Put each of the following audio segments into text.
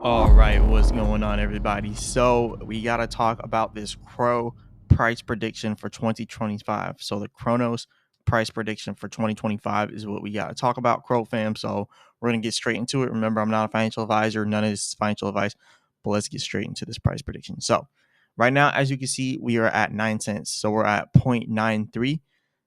All right, what's going on, everybody? So we gotta talk about this Cro price prediction for 2025. So the Cronos price prediction for 2025 is what we gotta talk about, Cro fam. So we're gonna get straight into it. Remember, I'm not a financial advisor; none of this is financial advice. But let's get straight into this price prediction. So right now, as you can see, we are at 9 cents. So we're at 0.93.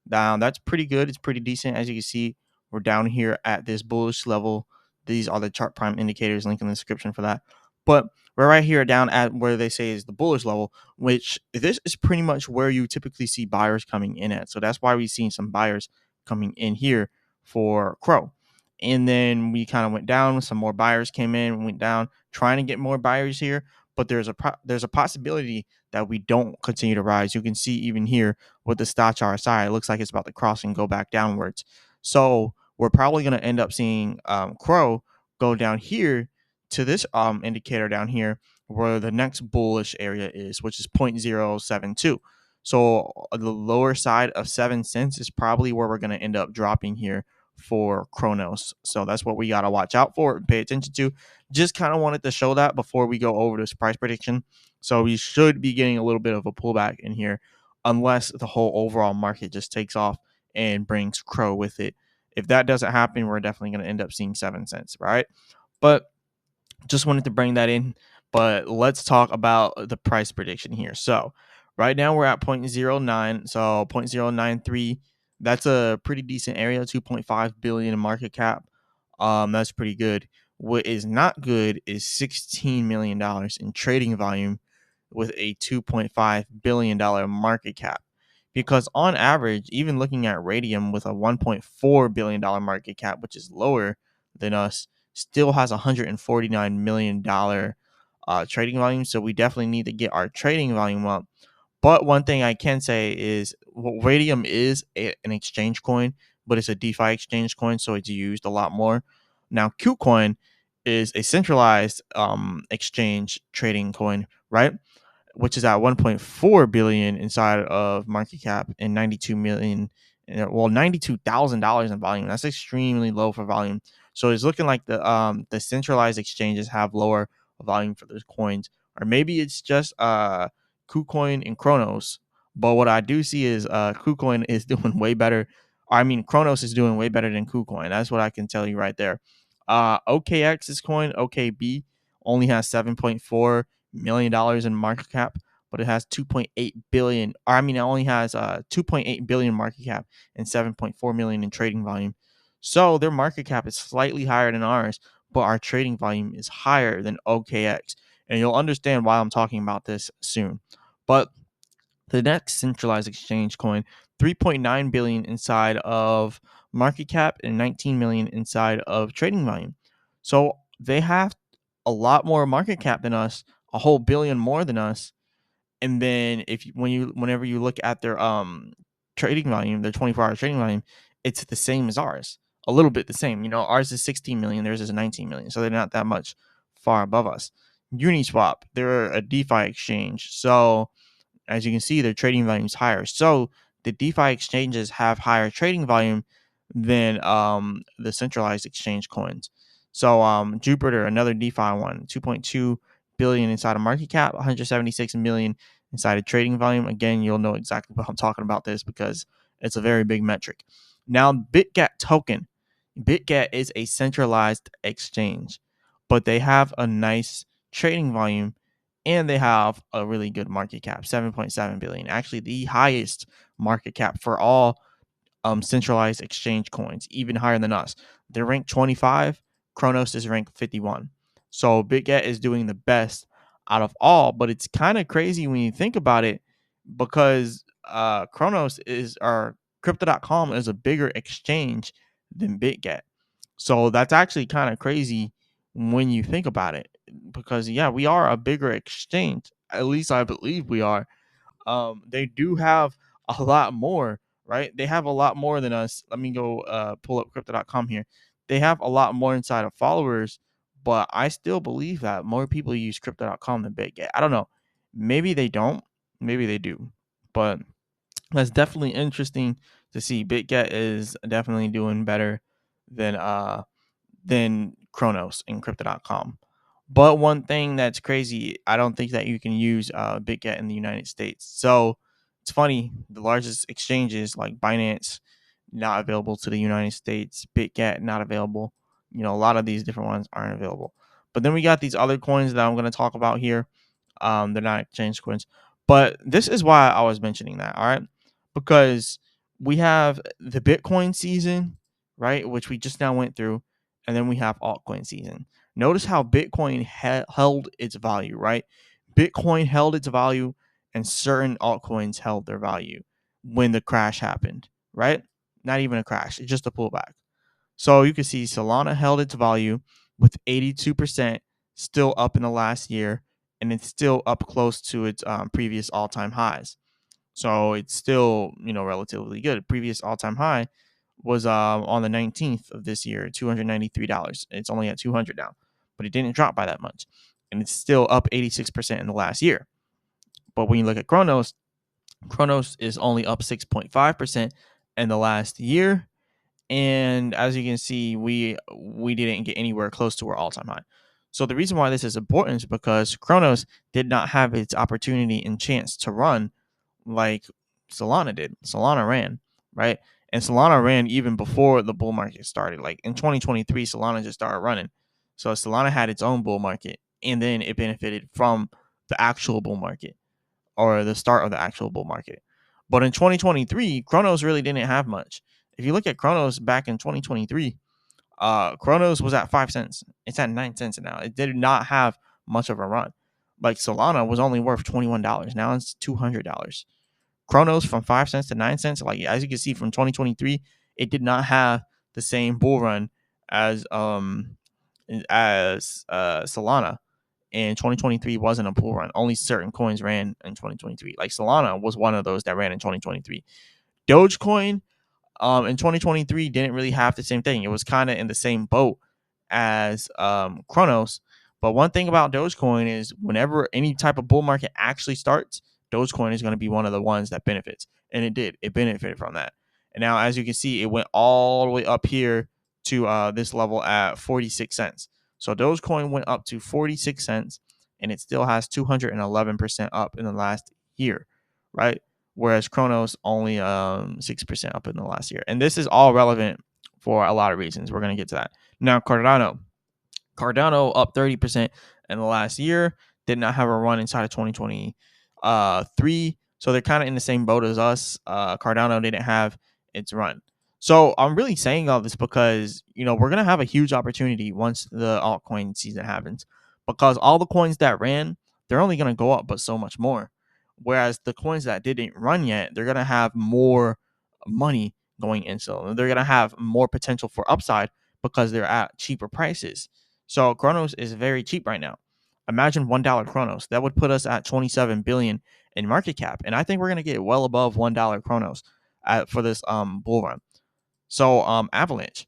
Down. That's pretty good. It's pretty decent. As you can see, we're down here at this bullish level. These are the chart prime indicators, link in the description for that. But we're right here down at where they say is the bullish level, which this is pretty much where you typically see buyers coming in at. So that's why we've seen some buyers coming in here for Cro. And then we kind of went down. Some more buyers came in, went down, trying to get more buyers here. But there's a possibility that we don't continue to rise. You can see even here with the stock RSI, it looks like it's about to cross and go back downwards. So we're probably going to end up seeing Cro go down here to this indicator down here where the next bullish area is, which is 0.072. So the lower side of 7 cents is probably where we're going to end up dropping here for Cronos. So that's what we got to watch out for and pay attention to. Just kind of wanted to show that before we go over this price prediction. So we should be getting a little bit of a pullback in here unless the whole overall market just takes off and brings Cro with it. If that doesn't happen, we're definitely going to end up seeing 7 cents, right? But just wanted to bring that in. But let's talk about the price prediction here. So right now we're at 0.09. So 0.093. That's a pretty decent area, 2.5 billion in market cap. That's pretty good. What is not good is $16 million in trading volume with a $2.5 billion market cap. Because on average, even looking at Radium with a $1.4 billion market cap, which is lower than us, still has $149 million trading volume. So we definitely need to get our trading volume up. But one thing I can say is Radium is an exchange coin, but it's a DeFi exchange coin, so it's used a lot more. Now, KuCoin is a centralized exchange trading coin, right? Which is at 1.4 billion inside of market cap and 92 million, well, $92,000 in volume. That's extremely low for volume. So it's looking like the centralized exchanges have lower volume for those coins, or maybe it's just KuCoin and Cronos. But what I do see is KuCoin is doing way better. I mean, Cronos is doing way better than KuCoin. That's what I can tell you right there. OKX's coin, OKB, only has $7.4 million in market cap, but it has 2.8 billion. Or I mean, it only has 2.8 billion market cap and 7.4 million in trading volume. So their market cap is slightly higher than ours, but our trading volume is higher than OKX. And you'll understand why I'm talking about this soon. But the next centralized exchange coin, 3.9 billion inside of market cap and 19 million inside of trading volume. So they have a lot more market cap than us, a whole billion more than us. And then whenever you look at their trading volume, their 24-hour trading volume, it's the same as ours. A little bit the same. You know, ours is 16 million, theirs is 19 million. So they're not that much far above us. Uniswap, they're a DeFi exchange. So as you can see, their trading volume is higher. So the DeFi exchanges have higher trading volume than the centralized exchange coins. So Jupiter, another DeFi one, 2.2 billion inside of market cap, 176 million inside of trading volume. Again, you'll know exactly what I'm talking about this because it's a very big metric. Now, BitGet token. BitGet is a centralized exchange, but they have a nice trading volume and they have a really good market cap, 7.7 billion. Actually, the highest market cap for all centralized exchange coins, even higher than us. They're ranked 25. Cronos is ranked 51. So BitGet is doing the best out of all, but it's kind of crazy when you think about it because Cronos is or crypto.com is a bigger exchange than BitGet. So that's actually kind of crazy when you think about it because yeah, we are a bigger exchange. At least I believe we are. They do have a lot more, right? They have a lot more than us. Let me go pull up crypto.com here. They have a lot more inside of followers, but I still believe that more people use crypto.com than BitGet. I don't know. Maybe they don't. Maybe they do. But that's definitely interesting to see. BitGet is definitely doing better than Chronos and crypto.com. But one thing that's crazy, I don't think that you can use BitGet in the United States. So it's funny, the largest exchanges like Binance not available to the United States, BitGet not available. A lot of these different ones aren't available. But then we got these other coins that I'm going to talk about here. They're not exchange coins, but this is why I was mentioning that. All right, because we have the Bitcoin season, right, which we just now went through, and then we have altcoin season. Notice how Bitcoin held its value, right? Bitcoin held its value, and certain altcoins held their value when the crash happened, right? Not even a crash, it's just a pullback. So you can see Solana held its value with 82% still up in the last year, and it's still up close to its previous all-time highs. So it's still, relatively good. Previous all-time high was on the 19th of this year, $293. It's only at 200 now, but it didn't drop by that much, and it's still up 86% in the last year. But when you look at Cronos is only up 6.5% in the last year, and as you can see, we didn't get anywhere close to our all-time high. So the reason why this is important is because Cronos did not have its opportunity and chance to run like Solana did. Solana ran, right? And Solana ran even before the bull market started. Like in 2023, Solana just started running. So Solana had its own bull market, and then it benefited from the actual bull market, or the start of the actual bull market. But in 2023, Cronos really didn't have much. If you look at Cronos back in 2023, Cronos was at 5 cents. It's at 9 cents now. It did not have much of a run. Like Solana was only worth $21. Now it's $200. Cronos from 5 cents to 9 cents. Like as you can see from 2023, it did not have the same bull run as Solana. And 2023 wasn't a bull run. Only certain coins ran in 2023. Like Solana was one of those that ran in 2023. Dogecoin in 2023 didn't really have the same thing. It was kind of in the same boat as Cronos. But one thing about Dogecoin is whenever any type of bull market actually starts, Dogecoin is going to be one of the ones that benefits. And it did. It benefited from that. And now, as you can see, it went all the way up here to this level at 46 cents. So Dogecoin went up to 46 cents, and it still has 211% up in the last year, right? Whereas Cronos only 6% up in the last year. And this is all relevant for a lot of reasons. We're going to get to that. Now, Cardano up 30% in the last year. Did not have a run inside of 2023. So they're kind of in the same boat as us. Cardano didn't have its run. So I'm really saying all this because, we're going to have a huge opportunity once the altcoin season happens, because all the coins that ran, they're only going to go up, but so much more. Whereas the coins that didn't run yet, they're going to have more money going in. So they're going to have more potential for upside because they're at cheaper prices. So Chronos is very cheap right now. Imagine $1 Chronos. That would put us at 27 billion in market cap. And I think we're going to get well above $1 Chronos for this bull run. So Avalanche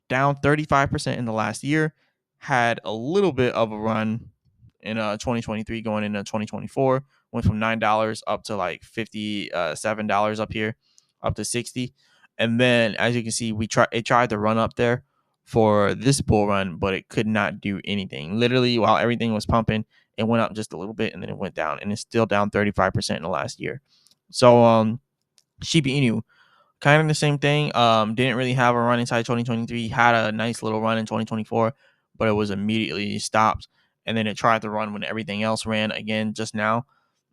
down 35% in the last year, had a little bit of a run in 2023 going into 2024, went from $9 up to like $57 up here, up to 60. And then as you can see, it tried to run up there for this bull run, but it could not do anything. Literally, while everything was pumping, it went up just a little bit and then it went down, and it's still down 35% in the last year. So Shiba Inu, kind of the same thing. Didn't really have a run inside 2023. Had a nice little run in 2024, but it was immediately stopped. And then it tried to run when everything else ran again just now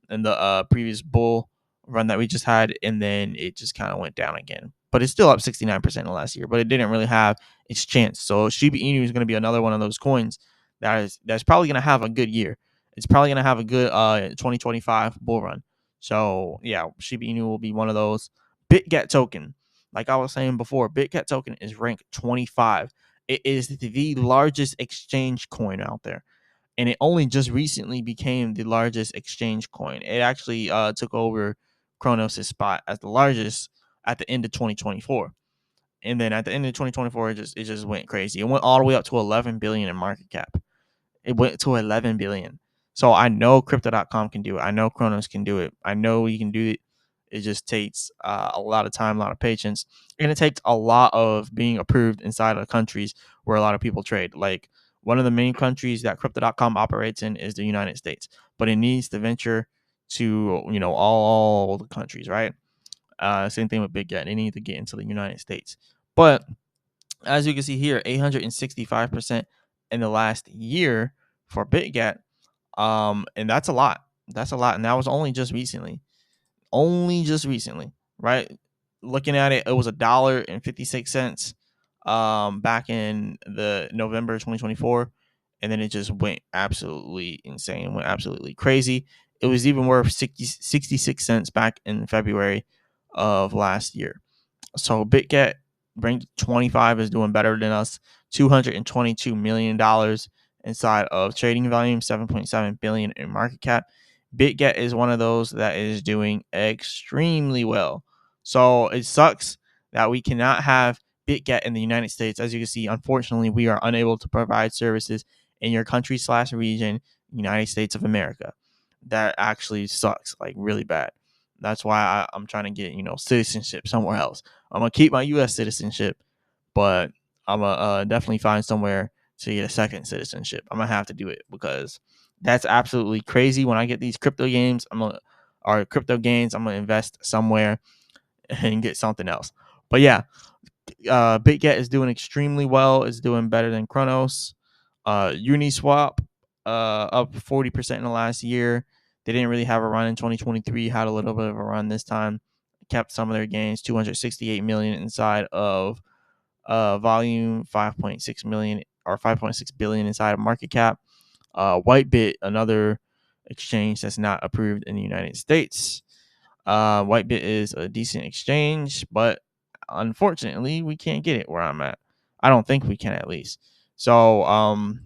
in the previous bull run that we just had, and then it just kind of went down again. But it's still up 69% in the last year, but it didn't really have its chance. So Shiba Inu is going to be another one of those coins that's probably going to have a good year. It's probably going to have a good 2025 bull run. So yeah, Shiba Inu will be one of those. BitGet token, like I was saying before, BitGet token is ranked 25. It is the largest exchange coin out there, and it only just recently became the largest exchange coin. It actually took over Cronos' spot as the largest at the end of 2024. And then at the end of 2024, it just went crazy. It went all the way up to 11 billion in market cap. It went to 11 billion. So I know crypto.com can do it. I know Cronos can do it. I know you can do it. It just takes a lot of time, a lot of patience, and it takes a lot of being approved inside of countries where a lot of people trade. Like One of the main countries that crypto.com operates in is the United States, but it needs to venture to, all the countries, right? Same thing with BitGet. They need to get into the United States. But as you can see here, 865% in the last year for BitGet. And that's a lot. That's a lot. And that was only just recently, right? Looking at it, it was $1.56 back in the November 2024, and then it just went absolutely insane, went absolutely crazy. It was even worth 66 cents back in February of last year. So BitGet ranked 25 is doing better than us. $222 million inside of trading volume, 7.7 billion in market cap. BitGet is one of those that is doing extremely well. So it sucks that we cannot have BitGet in the United States. As you can see, unfortunately, we are unable to provide services in your country/region, United States of America. That actually sucks, like really bad. That's why I'm trying to get, citizenship somewhere else. I'm gonna keep my U.S. citizenship, but I'm gonna definitely find somewhere to get a second citizenship. I'm gonna have to do it because that's absolutely crazy. When I get these crypto gains, crypto gains, I'm gonna invest somewhere and get something else. But yeah, BitGet is doing extremely well. It's doing better than Cronos. Uniswap up 40% in the last year. They didn't really have a run in 2023. Had a little bit of a run this time. Kept some of their gains. 268 million inside of volume. 5.6 million or 5.6 billion inside of market cap. Whitebit, another exchange that's not approved in the United States. Whitebit is a decent exchange, but unfortunately, we can't get it where I'm at. I don't think we can, at least. So,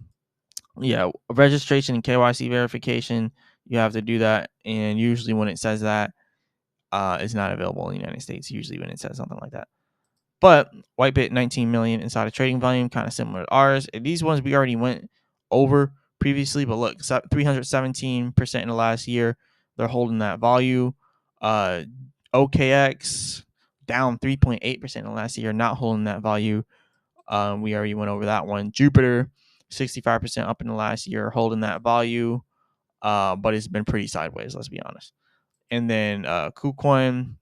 yeah, registration and KYC verification, you have to do that. And usually, when it says that, it's not available in the United States. Usually, when it says something like that. But Whitebit 19 million inside of trading volume, kind of similar to ours. And these ones we already went over previously, but look, 317% in the last year. They're holding that value. OKX down 3.8% in the last year, not holding that value. We already went over that one. Jupiter 65% up in the last year, holding that value. But it's been pretty sideways, let's be honest. And then KuCoin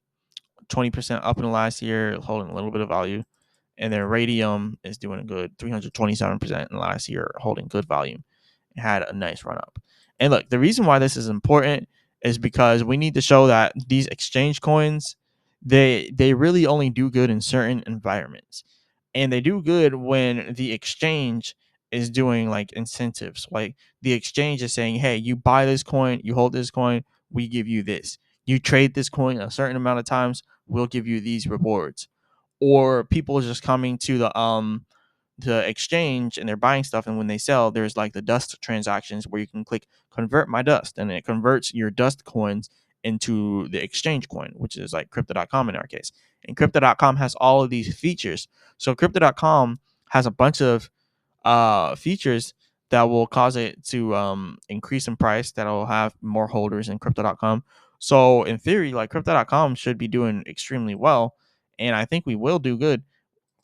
20% up in the last year, holding a little bit of value. And then Radium is doing a good 327% in the last year, holding good volume. It had a nice run up. And look, the reason why this is important is because we need to show that these exchange coins, they really only do good in certain environments. And they do good when the exchange is doing like incentives. Like the exchange is saying, hey, you buy this coin, you hold this coin, we give you this. You trade this coin a certain amount of times, we'll give you these rewards. Or people just coming to the exchange and they're buying stuff, and when they sell, there's like the dust transactions where you can click convert my dust, and it converts your dust coins into the exchange coin, which is like crypto.com in our case. And crypto.com has all of these features. So crypto.com has a bunch of features that will cause it to increase in price, that will have more holders in crypto.com. So in theory, like crypto.com should be doing extremely well, and I think we will do good.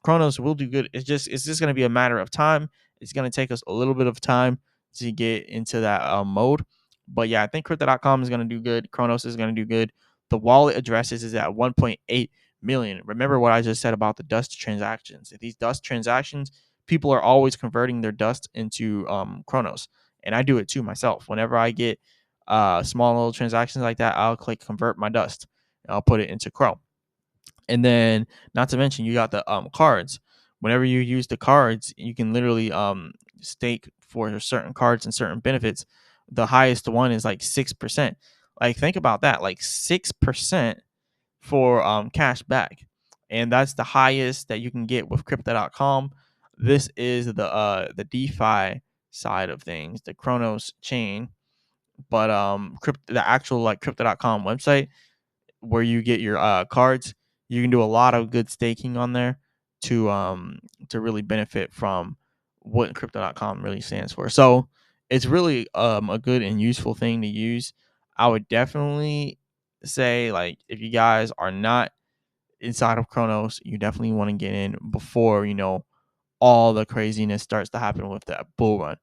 Cronos will do good. It's just going to be a matter of time. It's going to take us a little bit of time to get into that mode. But yeah, I think crypto.com is going to do good. Cronos is going to do good. The wallet addresses is at 1.8 million. Remember what I just said about the dust transactions. If these dust transactions, people are always converting their dust into Cronos. And I do it too myself. Whenever I get small little transactions like that, I'll click convert my dust. And I'll put it into Cro. And then, not to mention, you got the cards. Whenever you use the cards, you can literally stake for certain cards and certain benefits. The highest one is like 6%. Like, think about that, like 6% for cash back, and that's the highest that you can get with crypto.com. This is the DeFi side of things, the Cronos chain. But the actual like crypto.com website, where you get your cards, you can do a lot of good staking on there to really benefit from what crypto.com really stands for. So it's really a good and useful thing to use. I would definitely say, like, if you guys are not inside of Cronos, you definitely want to get in before all the craziness starts to happen with that bull run.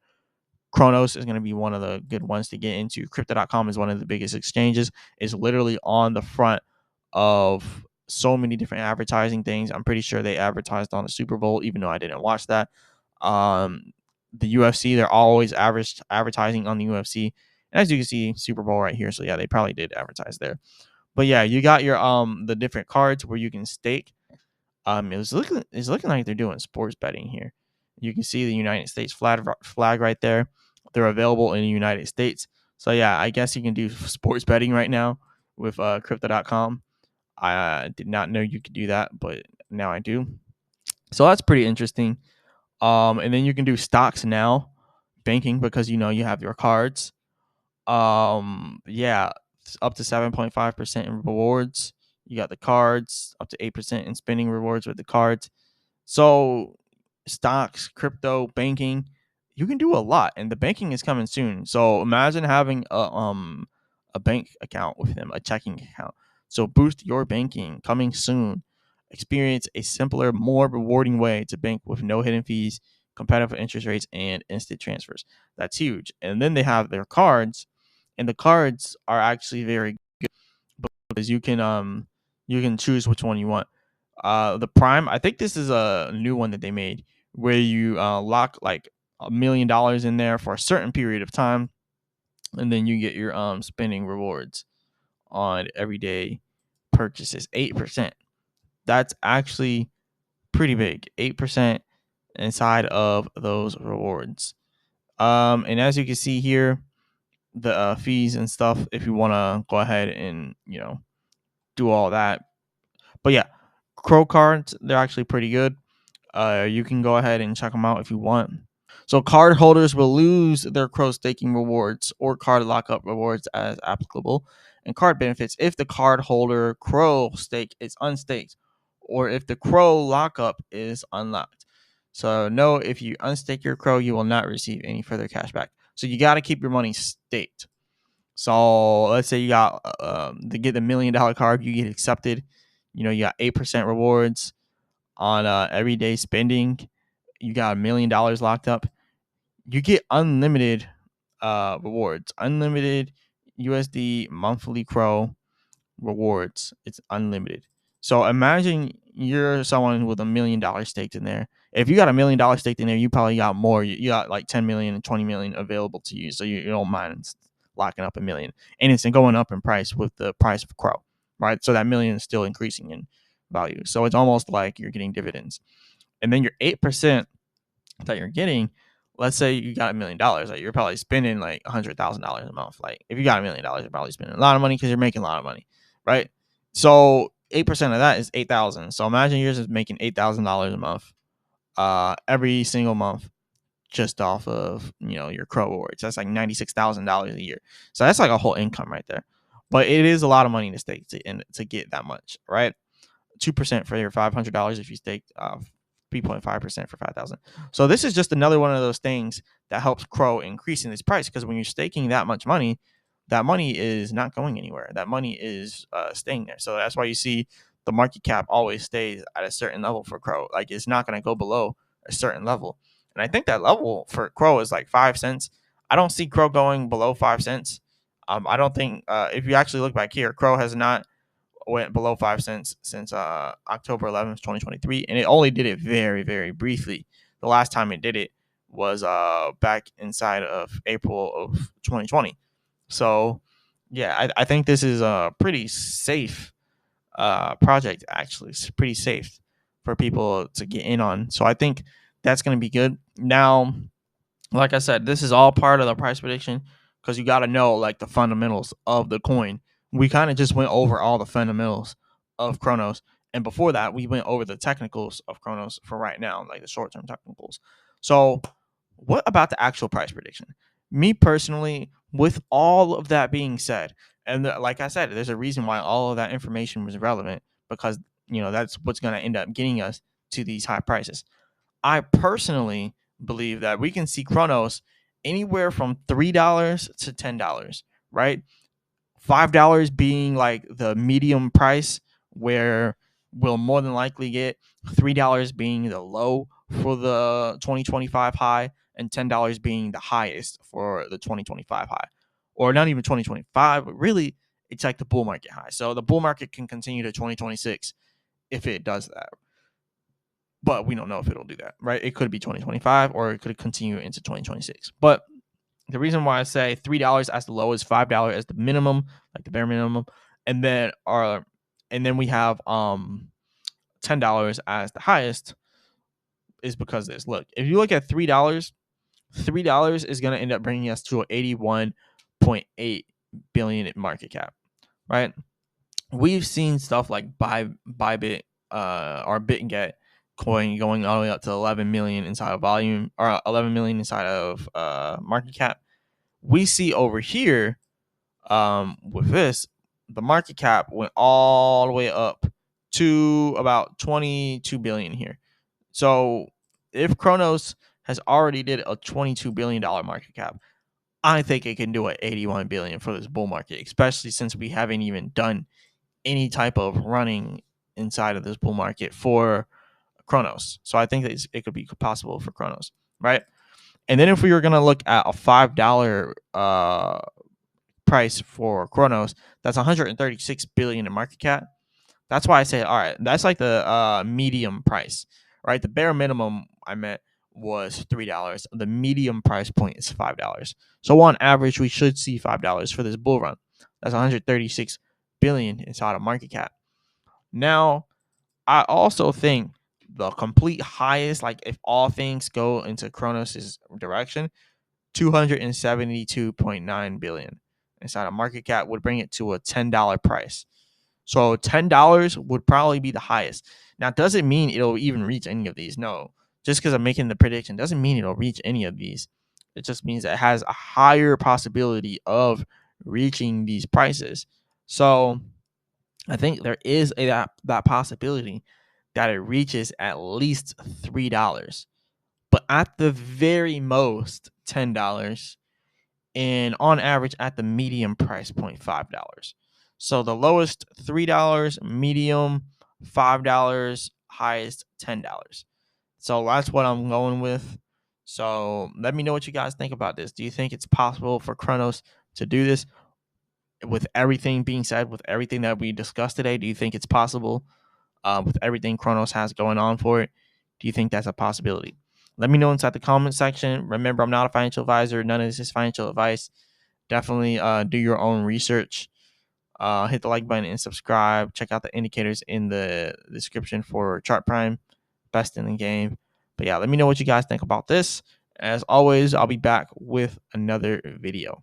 Cronos is going to be one of the good ones to get into. Crypto.com is one of the biggest exchanges. It's literally on the front of so many different advertising things. I'm pretty sure they advertised on the Super Bowl, even though I didn't watch that. The UFC, they're always advertising on the UFC. And as you can see, Super Bowl right here. So yeah, they probably did advertise there. But yeah, you got your the different cards where you can stake. It's looking like they're doing sports betting here. You can see the United States flag right there. They're available in the United States. So yeah, I guess you can do sports betting right now with crypto.com. I did not know you could do that, but now I do. So that's pretty interesting. And then you can do stocks now, banking, because you have your cards. Yeah, it's up to 7.5% in rewards. You got the cards, up to 8% in spending rewards with the cards. So stocks, crypto, banking, you can do a lot, and the banking is coming soon. So imagine having a bank account with them, a checking account. So boost your banking coming soon. Experience a simpler, more rewarding way to bank with no hidden fees, competitive interest rates, and instant transfers. That's huge. And then they have their cards, and the cards are actually very good because you can choose which one you want. The Prime, I think this is a new one that they made where you lock like $1 million in there for a certain period of time, and then you get your spending rewards on everyday purchases. 8%. That's actually pretty big. 8% inside of those rewards. And as you can see here, the fees and stuff. If you want to go ahead and do all that, but yeah, Crow cards, they're actually pretty good. You can go ahead and check them out if you want. So card holders will lose their Crow staking rewards or card lockup rewards as applicable, and card benefits if the card holder Crow stake is unstaked, or if the Crow lockup is unlocked. So no, if you unstake your Crow, you will not receive any further cash back. So you got to keep your money staked. So let's say you got to get the $1 million card, you get accepted. You got 8% rewards on everyday spending. You got $1 million locked up. You get unlimited rewards, unlimited USD monthly Crow rewards. It's unlimited. So imagine you're someone with $1 million staked in there. If you got $1 million staked in there, you probably got more. You got like 10 million and 20 million available to you. So you don't mind locking up $1 million. And it's going up in price with the price of Crow, right? So that million is still increasing in value. So it's almost like you're getting dividends. And then your 8% that you're getting, let's say you got $1 million, like you're probably spending like $100,000 a month. Like if you got $1 million, you're probably spending a lot of money because you're making a lot of money, right? So 8% of that is 8,000. So imagine you're just making $8,000 a month, every single month, just off of your Crow rewards. That's like $96,000 a year. So that's like a whole income right there. But it is a lot of money to stake to get that much, right? 2% for your $500 if you stake, 3.5% for 5,000. So this is just another one of those things that helps Crow increasing its price, because when you're staking that much money, that money is not going anywhere. That money is staying there. So that's why you see the market cap always stays at a certain level for Crow. Like it's not going to go below a certain level. And I think that level for Crow is like 5 cents. I don't see Crow going below 5 cents. I don't think if you actually look back here, Crow has not went below 5 cents since October 11th, 2023, and it only did it very, very briefly. The last time it did it was back inside of April of 2020. So, yeah, I think this is a pretty safe project. Actually, it's pretty safe for people to get in on. So I think that's going to be good. Now, like I said, this is all part of the price prediction because you got to know like the fundamentals of the coin. We kind of just went over all the fundamentals of Cronos, and before that, we went over the technicals of Cronos for right now, like the short-term technicals. So, what about the actual price prediction? Me personally, with all of that being said, and like I said, there's a reason why all of that information was relevant, because that's what's going to end up getting us to these high prices. I personally believe that we can see Cronos anywhere from $3 to $10, right? $5 being like the medium price, where we'll more than likely get $3 being the low, for the 2025 high and $10 being the highest for the 2025 high. Or not even 2025, but really it's like the bull market high. So the bull market can continue to 2026 if it does that. But we don't know if it'll do that, right? It could be 2025 or it could continue into 2026. But the reason why I say $3 as the lowest, $5 as the minimum, like the bare minimum, and then we have $10 as the highest is because of this. Look, if you look at $3 is going to end up bringing us to an 81.8 billion in market cap, right? We've seen stuff like Bybit or BitGet coin going all the way up to 11 million inside of volume, or 11 million inside of market cap. We see over here with this, the market cap went all the way up to about 22 billion here. So if Cronos has already did a $22 billion market cap, I think it can do an 81 billion for this bull market, especially since we haven't even done any type of running inside of this bull market for Cronos. So I think that it could be possible for Cronos, right? And then if we were going to look at a $5 price for Cronos, that's 136 billion in market cap. That's why I say, all right, that's like the medium price, right? The bare minimum I meant was $3. The medium price point is $5. So on average, we should see $5 for this bull run. That's 136 billion inside of market cap. Now, I also think the complete highest, like if all things go into Cronos' direction, 272.9 billion inside of market cap would bring it to a $10 price. So $10 would probably be the highest. Now, does it mean it'll even reach any of these? No. Just because I'm making the prediction doesn't mean it'll reach any of these. It just means it has a higher possibility of reaching these prices. So I think there is that possibility that it reaches at least $3, but at the very most $10, and on average at the medium price point $5. So the lowest $3, medium $5, highest $10. So that's what I'm going with. So let me know what you guys think about this. Do you think it's possible for Cronos to do this? With everything being said, with everything that we discussed today, do you think it's possible? With everything Cronos has going on for it, do you think that's a possibility? Let me know inside the comment section. Remember, I'm not a financial advisor. None of this is financial advice. Definitely do your own research. Hit the like button and subscribe. Check out the indicators in the description for Chart Prime, best in the game. But yeah, let me know what you guys think about this. As always, I'll be back with another video.